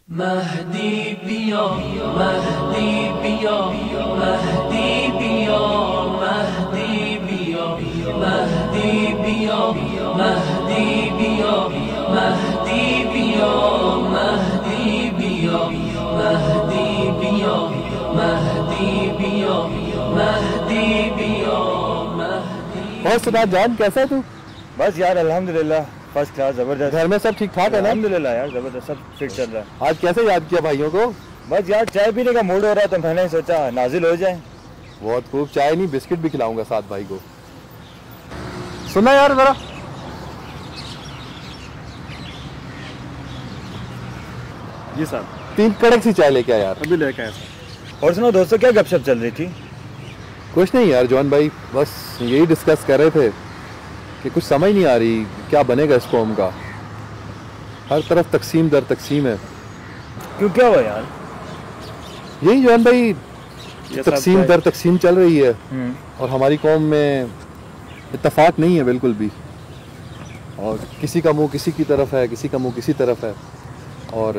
مهدی بیا مهدی بیا مهدی بیا مهدی بیا مهدی بیا مهدی بیا مهدی بیا مهدی بیا مهدی بیا مهدی بیا مهدی بیا اور سنا جان کیسا ہے تو؟ بس یار الحمدللہ فرسٹ کلاس زبردست. گھر میں سب ٹھیک ٹھاک ہے نا؟ الحمدللہ یار زبردست سب فٹ چل رہا ہے. آج کیسے یاد کیا بھائیوں کو؟ بس یار چائے پینے کا موڈ ہو رہا تو میں نے سوچا نازل ہو جائیں. بہت خوب. چائے نہیں بسکٹ بھی کھلاؤں گا ساتھ بھائی کو. سنا یار ذرا جی صاحب 3 کڑک سی چائے لے کے آیا یار. ابھی لے کے آیا صاحب. اور سنو دوستو کیا گپ شپ چل رہی تھی؟ کچھ نہیں یار جوان بھائی, بس یہی ڈسکس کر رہے تھے کہ کچھ سمجھ نہیں آ رہی کیا بنے گا اس قوم کا. ہر طرف تقسیم در تقسیم ہے. کیوں کیا ہوا یار؟ یہی جوان بھائی تقسیم در تقسیم چل رہی ہے اور ہماری قوم میں اتفاق نہیں ہے بالکل بھی. اور کسی کا منہ کسی کی طرف ہے, کسی کا منہ کسی طرف ہے, اور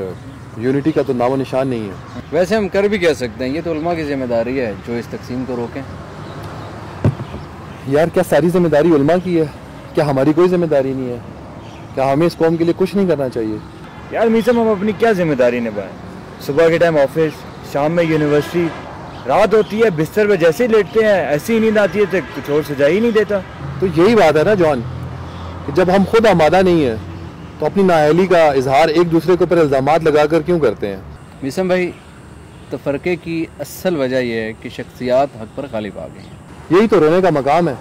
یونٹی کا تو نام و نشان نہیں ہے. ویسے ہم کر بھی کہہ سکتے ہیں, یہ تو علماء کی ذمہ داری ہے جو اس تقسیم کو روکیں. یار کیا ساری ذمہ داری علماء کی ہے؟ کیا ہماری کوئی ذمہ داری نہیں ہے؟ کیا ہمیں اس قوم کے لیے کچھ نہیں کرنا چاہیے؟ یار میسم ہم اپنی کیا ذمہ داری نبھائیں؟ صبح کے ٹائم آفس, شام میں یونیورسٹی, رات ہوتی ہے بستر پہ جیسے ہی لیٹتے ہیں ایسی ہی نیند آتی ہے تو کچھ اور سجا ہی نہیں دیتا. تو یہی بات ہے نا جوان, کہ جب ہم خود آمادہ نہیں ہیں تو اپنی نااہلی کا اظہار ایک دوسرے کے اوپر الزامات لگا کر کیوں کرتے ہیں؟ میسم بھائی تفرقے کی اصل وجہ یہ ہے کہ شخصیات حق پر غالب آ گئی ہیں. یہی تو رونے کا مقام ہے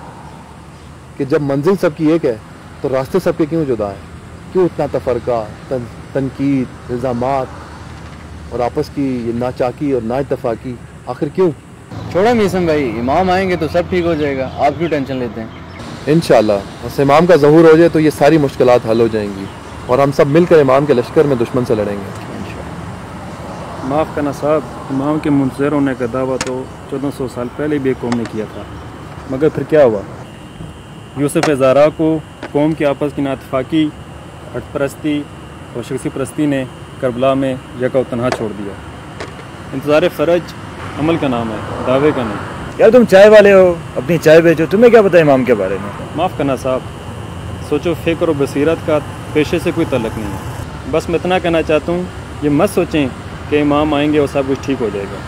کہ جب منزل سب کی ایک ہے تو راستے سب کے کیوں جدا ہیں؟ کیوں اتنا تفرقہ, تنقید, الزامات اور آپس کی یہ ناچاکی اور نا اتفاقی؟ آخر کیوں؟ چھوڑا میسم بھائی, امام آئیں گے تو سب ٹھیک ہو جائے گا, آپ کیوں ٹینشن لیتے ہیں؟ انشاءاللہ بس امام کا ظہور ہو جائے تو یہ ساری مشکلات حل ہو جائیں گی اور ہم سب مل کر امام کے لشکر میں دشمن سے لڑیں گے. معاف کرنا صاحب, امام کے منتظر ہونے کا دعویٰ تو 1400 سال پہلے بھی ایک قوم نے کیا تھا, مگر پھر کیا ہوا؟ یوسف زارا کو قوم کی آپس کی ناتفاقی, ہٹ پرستی اور شخصی پرستی نے کربلا میں یکا و تنہا چھوڑ دیا. انتظار فرج عمل کا نام ہے, دعوے کا نہیں. یار تم چائے والے ہو, اپنی چائے بیچو, تمہیں کیا پتہ امام کے بارے میں؟ معاف کرنا صاحب, سوچو فکر و بصیرت کا پیشے سے کوئی تعلق نہیں ہے. بس میں اتنا کہنا چاہتا ہوں, یہ مت سوچیں کہ امام آئیں گے اور سب کچھ ٹھیک ہو جائے گا.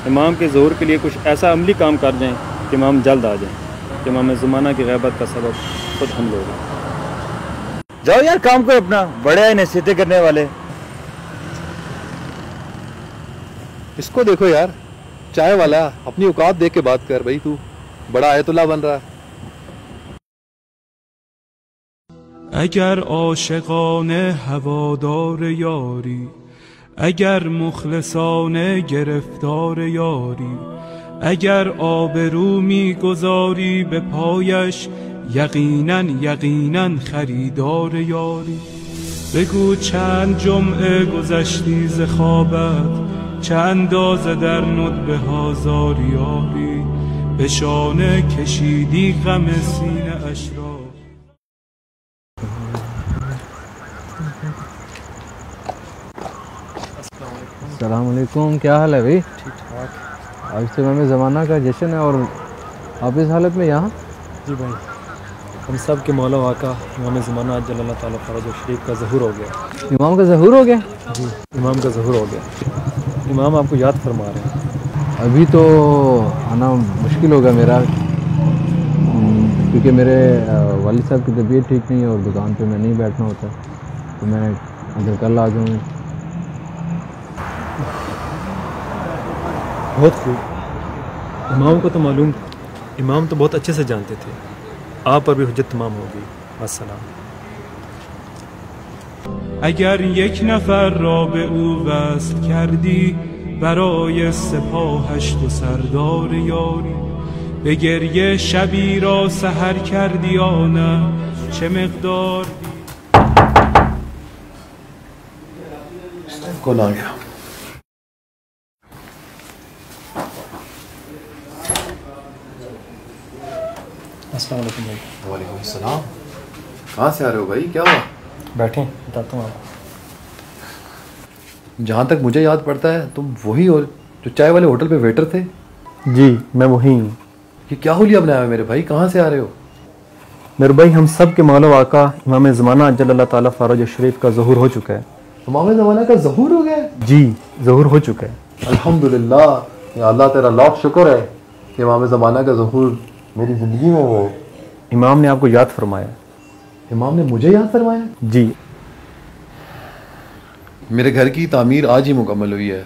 امام کے ظہور کے لیے کچھ ایسا عملی کام کر جائیں کہ امام جلد آ جائیں. کہ امام زمانہ کی غیبت کا سبب خود ہم لوگ ہیں. جاؤ یار کام کو اپنا, بڑے آئے نصیحتیں کرنے والے. اس کو دیکھو یار, چائے والا, اپنی اوقات دیکھ کے بات کر بھائی. تو بڑا آیت اللہ بن رہا ہے. اگر عاشقانه هوادار یاری، اگر مخلصانه گرفتار یاری، اگر آبرو میگذاری به پایش یقینا خریدار یاری. بگو چند جمعه گذشتی ز خوابت، چه اندازه در ندبه ها زاری یاری، به شانه کشیدی غم سینه اش را. السلام علیکم, کیا حال ہے بھائی؟ ٹھیک ٹھاک. آج تو امام زمانہ کا جشن ہے اور آپ اس حالت میں یہاں؟ جی بھائی, ہم سب کے مولا آقا امام زمانہ جل اللہ تعالیٰ فرج و شریف کا ظہور ہو گیا. امام کا ظہور ہو گیا؟ جی امام کا ظہور ہو گیا. امام آپ کو یاد فرما رہے ہیں. ابھی تو آنا مشکل ہوگا میرا, کیونکہ میرے والد صاحب کی طبیعت ٹھیک نہیں ہے اور دکان پہ میں نہیں بیٹھنا ہوتا, تو میں اگر کل آ جاؤں. بہت خوب. امام کو تو معلوم تھا, امام تو بہت اچھے سے جانتے تھے, آپ پر بھی حجت تمام ہوگی. السلام. اگر یک نفر را به او وصل کردی، برای سپاهش تو سردار یاری. به گریه شبی را سحر کردی یا نه، چه مقدار کون آ گیا؟ السلام علیکم بھائی. وعلیکم السلام. کہاں سے آ رہے ہو بھائی, کیا ہوا؟ بیٹھیں, بتاتا ہوں آپ. جہاں تک مجھے یاد پڑتا ہے تم وہی ہو جو چائے والے ہوٹل پہ ویٹر تھے. جی میں وہی ہوں. یہ کیا حلیہ بنایا ہے میرے بھائی؟ کہاں سے آ رہے ہو؟ میرے بھائی ہم سب کے مولا آقا امام زمانہ اجل اللہ تعالیٰ فاروج شریف کا ظہور ہو چکا ہے. امام زمانہ کا ظہور ہو گیا ہے؟ جی ظہور ہو چکا ہے. الحمدللہ. یا اللہ تیرا لاکھ شکر ہے کہ امام زمانہ کا ظہور میری زندگی میں ہو. امام نے آپ کو یاد فرمایا. امام نے مجھے یاد فرمایا؟ جی. میرے گھر کی تعمیر آج ہی مکمل ہوئی ہے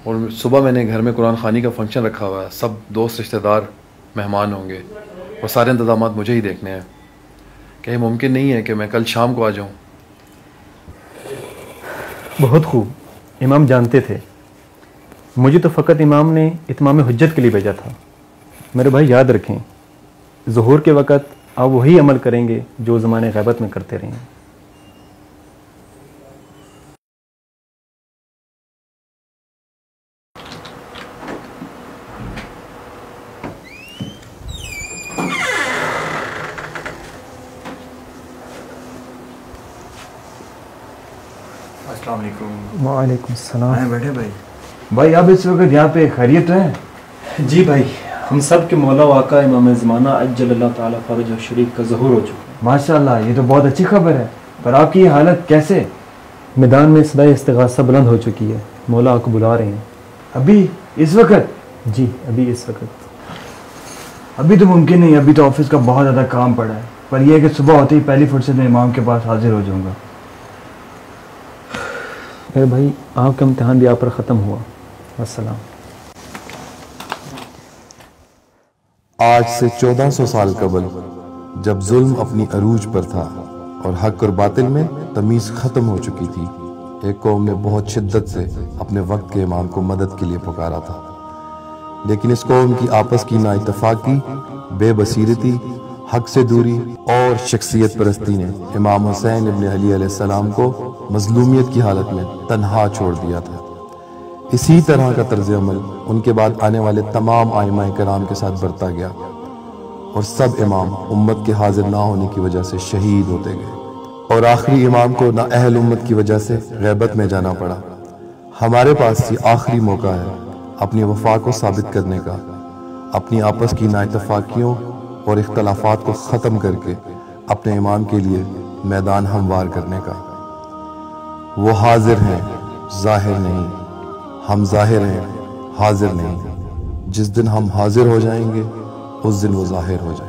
اور صبح میں نے گھر میں قرآن خوانی کا فنکشن رکھا ہوا ہے. سب دوست رشتہ دار مہمان ہوں گے اور سارے انتظامات مجھے ہی دیکھنے ہیں. کہ یہ ممکن نہیں ہے کہ میں کل شام کو آ جاؤں؟ بہت خوب. امام جانتے تھے. مجھے تو فقط امام نے اتمام حجت کے لیے بھیجا تھا. میرے بھائی یاد رکھیں ظہور کے وقت آپ وہی عمل کریں گے جو زمانے غیبت میں کرتے رہے ہیں. السلام علیکم. وعلیکم السلام. بیٹھے بھائی. بھائی آپ اس وقت یہاں پہ خیریت ہیں؟ جی بھائی ہم سب کے مولا آقا امام زمانہ اجل اللہ تعالیٰ فاروج شریف کا ظہور ہو چکا ہے. ماشاء اللہ یہ تو بہت اچھی خبر ہے. پر آپ کی یہ حالت کیسے؟ میدان میں صدائے استغاثہ بلند ہو چکی ہے. مولا آپ کو بلا رہے ہیں. ابھی اس وقت؟ جی ابھی اس وقت. ابھی تو ممکن نہیں. ابھی تو آفس کا بہت زیادہ کام پڑا ہے. پر یہ ہے کہ صبح ہوتے ہی پہلی فرصت میں امام کے پاس حاضر ہو جاؤں گا. میرے بھائی آپ کا امتحان بھی آپ پر ختم ہوا. السلام. آج سے 1400 سال قبل جب ظلم اپنی عروج پر تھا اور حق اور باطل میں تمیز ختم ہو چکی تھی، ایک قوم نے بہت شدت سے اپنے وقت کے امام کو مدد کے لیے پکارا تھا. لیکن اس قوم کی آپس کی نا اتفاقی، بے بصیرتی، حق سے دوری اور شخصیت پرستی نے امام حسین ابن علی علیہ السلام کو مظلومیت کی حالت میں تنہا چھوڑ دیا تھا. اسی طرح کا طرز عمل ان کے بعد آنے والے تمام ائمہ کرام کے ساتھ برتا گیا اور سب امام امت کے حاضر نہ ہونے کی وجہ سے شہید ہوتے گئے اور آخری امام کو نا اہل امت کی وجہ سے غیبت میں جانا پڑا. ہمارے پاس یہ آخری موقع ہے اپنی وفا کو ثابت کرنے کا، اپنی آپس کی نا اتفاقیوں اور اختلافات کو ختم کر کے اپنے امام کے لیے میدان ہموار کرنے کا. وہ حاضر ہیں ظاہر نہیں، ہم ظاہر ہیں حاضر نہیں. جس دن ہم حاضر ہو جائیں گے اس دن وہ ظاہر ہو جائیں گے.